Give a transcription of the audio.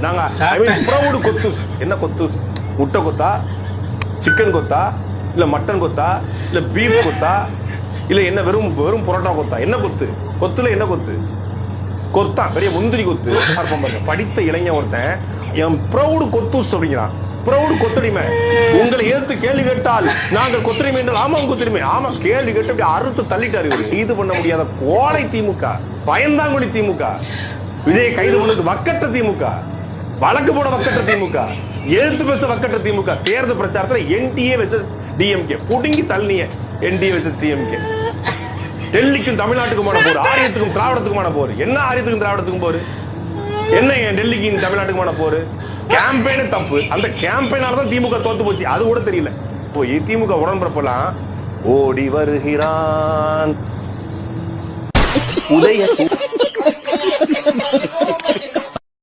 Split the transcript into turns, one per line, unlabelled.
நாங்க ப்ரௌட் கொத்துஸ். என்ன கொத்துஸ்? முட்டை கொத்தா, சிக்கன் கொத்தா, இல்ல மட்டன் கொத்தா, இல்ல பீஃப் கொத்தா, இல்ல என்ன வெறும் வெறும் புரோட்டா கொத்தா? என்ன கொத்து? கொத்துல என்ன கொத்து? கொத்தா பெரிய முந்திரி கொத்து. படித்த இளைஞன் ஒருத்தன் என் ப்ரௌடு கொத்துஸ் அப்படிங்கிறான். ப்ரௌடு கொத்தடிமை. உங்களை ஏத்து கேள்வி கேட்டால் நாங்கள் கொத்தடிமை என்றால் ஆமா கொத்தடிமை. ஆமா கேள்வி கேட்டு அப்படி அறுத்து தள்ளிட்டாரு. கைது பண்ண முடியாத கோடை திமுக, பயந்தாங்குழி திமுக, விஜய் கைது பண்ணது வக்கற்ற திமுக, வழக்கு போட வக்கற்ற திமுக, எதிர்த்து பேச வக்கற்ற திமுக. தேர்தல் பிரச்சாரத்துல என்டிஏ வெர்சஸ் டிஎம்கே புடுங்கி தள்ளிய. NDA versus DMK. டெல்லிக்கும் தமிழ்நாட்டுக்குமான போர், ஆரியத்துக்கும் திராவிடத்துக்குமான போர். என்ன ஆரியத்துக்கும் திராவிடத்துக்கும் போர்? என்ன டெல்லிக்கும் தமிழ்நாட்டுக்குமான போர்? கேம்பெயின் தப்பு. அந்த கேம்பெயினால தான் திமுக தோத்து போச்சு. அது கூட தெரியல. போய் திமுக உடன்பிறப்பெல்லாம் ஓடி வருகிறான் உதய